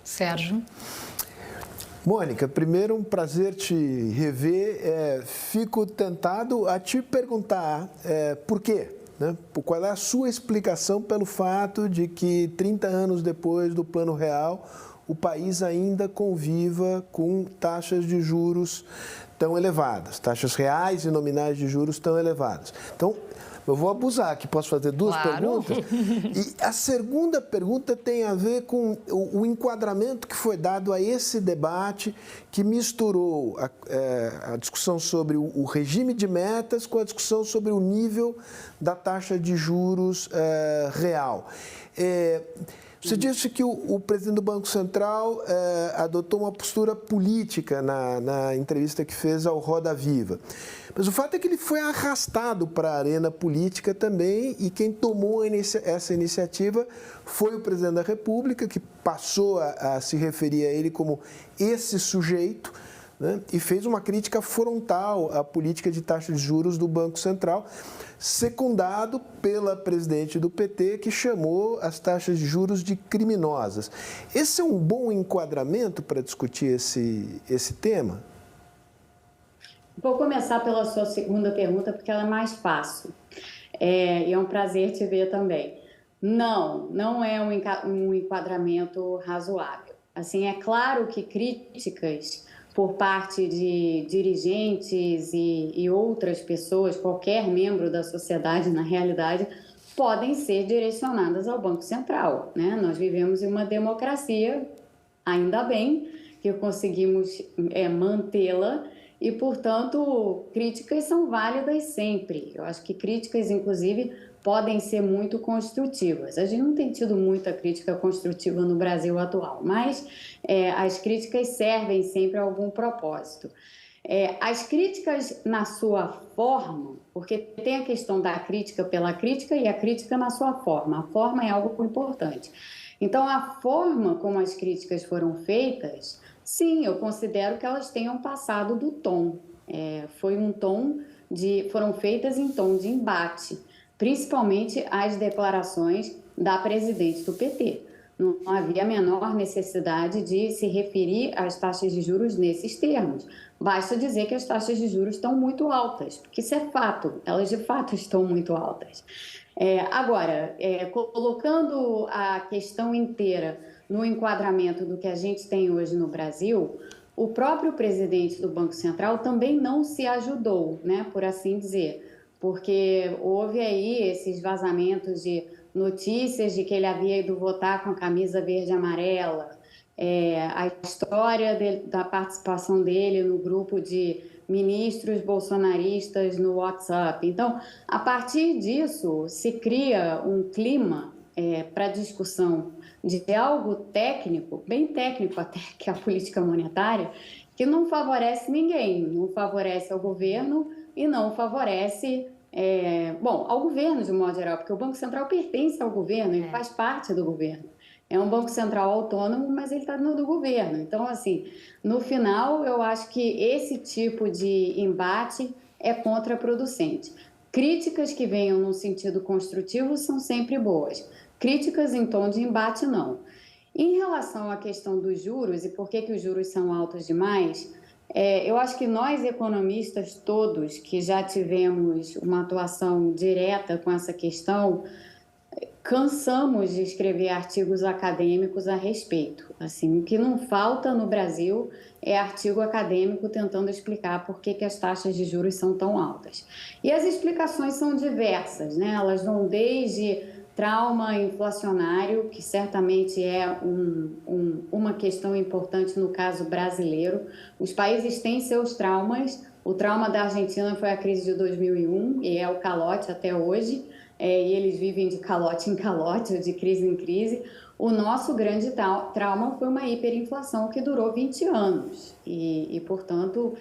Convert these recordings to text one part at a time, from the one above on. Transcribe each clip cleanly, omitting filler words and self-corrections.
Sérgio. Mônica, primeiro um prazer te rever. Fico tentado a te perguntar por quê, né? Qual é a sua explicação pelo fato de que 30 anos depois do Plano Real, o país ainda conviva com taxas de juros tão elevadas, taxas reais e nominais de juros tão elevadas. Então, eu vou abusar aqui, posso fazer duas perguntas? E a segunda pergunta tem a ver com o enquadramento que foi dado a esse debate que misturou a discussão sobre o regime de metas com a discussão sobre o nível da taxa de juros real. Você disse que o presidente do Banco Central adotou uma postura política na entrevista que fez ao Roda Viva. Mas o fato é que ele foi arrastado para a arena política também, e quem tomou essa iniciativa foi o presidente da República, que passou a se referir a ele como esse sujeito, né, e fez uma crítica frontal à política de taxa de juros do Banco Central, secundado pela presidente do PT, que chamou as taxas de juros de criminosas. Esse é um bom enquadramento para discutir esse tema? Vou começar pela sua segunda pergunta, porque ela é mais fácil. E é um prazer te ver também. Não é um enquadramento razoável. Assim, é claro que críticas por parte de dirigentes e outras pessoas, qualquer membro da sociedade, na realidade, podem ser direcionadas ao Banco Central, né? Nós vivemos em uma democracia, ainda bem que conseguimos mantê-la, e, portanto, críticas são válidas sempre. Eu acho que críticas, inclusive, podem ser muito construtivas. A gente não tem tido muita crítica construtiva no Brasil atual, mas as críticas servem sempre a algum propósito. As críticas na sua forma, porque tem a questão da crítica pela crítica e a crítica na sua forma. A forma é algo importante. Então, a forma como as críticas foram feitas, sim, eu considero que elas tenham passado do tom. Foram feitas em tom de embate, principalmente as declarações da presidente do PT. Não havia a menor necessidade de se referir às taxas de juros nesses termos. Basta dizer que as taxas de juros estão muito altas, porque isso é fato, elas de fato estão muito altas. Agora, colocando a questão inteira no enquadramento do que a gente tem hoje no Brasil, o próprio presidente do Banco Central também não se ajudou, né, por assim dizer, porque houve aí esses vazamentos de notícias de que ele havia ido votar com a camisa verde e amarela, a história da participação dele no grupo de ministros bolsonaristas no WhatsApp. Então, a partir disso, se cria um clima para discussão de algo técnico, bem técnico até, que é a política monetária, que não favorece ninguém, não favorece ao governo e não favorece, ao governo de um modo geral, porque o Banco Central pertence ao governo, ele faz parte do governo. É um Banco Central autônomo, mas ele está no do governo. Então, assim, no final, eu acho que esse tipo de embate é contraproducente. Críticas que venham no sentido construtivo são sempre boas. Críticas em tom de embate, não. Em relação à questão dos juros e por que os juros são altos demais, eu acho que nós, economistas todos, que já tivemos uma atuação direta com essa questão, cansamos de escrever artigos acadêmicos a respeito. Assim, o que não falta no Brasil é artigo acadêmico tentando explicar por que as taxas de juros são tão altas. E as explicações são diversas, né? Elas vão desde trauma inflacionário, que certamente é uma questão importante no caso brasileiro. Os países têm seus traumas. O trauma da Argentina foi a crise de 2001 e é o calote até hoje. E eles vivem de calote em calote, ou de crise em crise. O nosso grande trauma foi uma hiperinflação que durou 20 anos e portanto,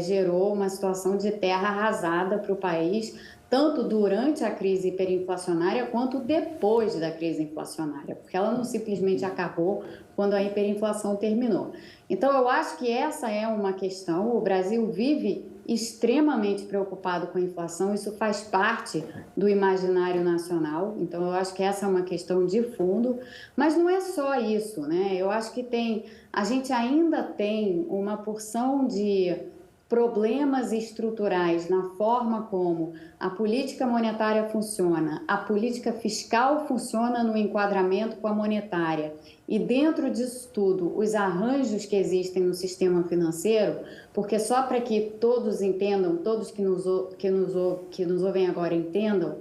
gerou uma situação de terra arrasada para o país, tanto durante a crise hiperinflacionária quanto depois da crise inflacionária, porque ela não simplesmente acabou quando a hiperinflação terminou. Então, eu acho que essa é uma questão. O Brasil vive extremamente preocupado com a inflação, isso faz parte do imaginário nacional, então eu acho que essa é uma questão de fundo, mas não é só isso, né? Eu acho que a gente ainda tem uma porção de problemas estruturais na forma como a política monetária funciona, a política fiscal funciona no enquadramento com a monetária e dentro disso tudo os arranjos que existem no sistema financeiro, porque só para que todos entendam, todos que nos ouvem agora entendam,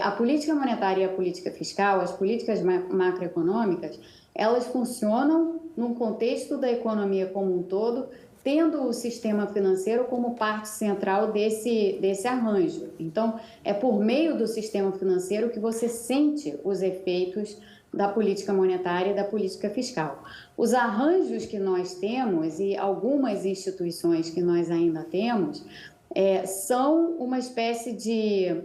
a política monetária e a política fiscal, as políticas macroeconômicas, elas funcionam num contexto da economia como um todo, tendo o sistema financeiro como parte central desse arranjo. Então, é por meio do sistema financeiro que você sente os efeitos da política monetária e da política fiscal. Os arranjos que nós temos e algumas instituições que nós ainda temos são uma espécie de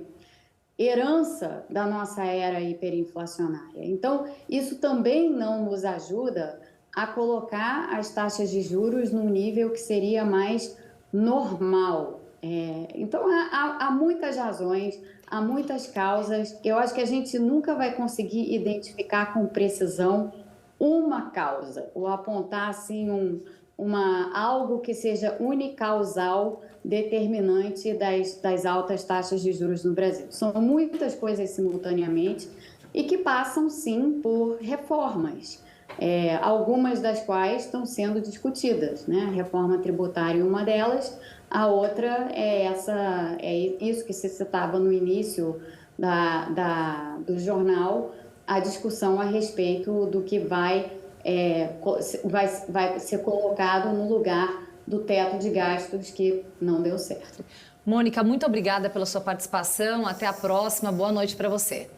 herança da nossa era hiperinflacionária. Então, isso também não nos ajuda a colocar as taxas de juros num nível que seria mais normal. Então, há muitas razões, há muitas causas. Eu acho que a gente nunca vai conseguir identificar com precisão uma causa, ou apontar assim algo que seja unicausal determinante das altas taxas de juros no Brasil. São muitas coisas simultaneamente e que passam, sim, por reformas. Algumas das quais estão sendo discutidas, né? A reforma tributária é uma delas, a outra é isso que se citava no início do jornal, a discussão a respeito do que vai ser colocado no lugar do teto de gastos que não deu certo. Mônica, muito obrigada pela sua participação, até a próxima, boa noite para você.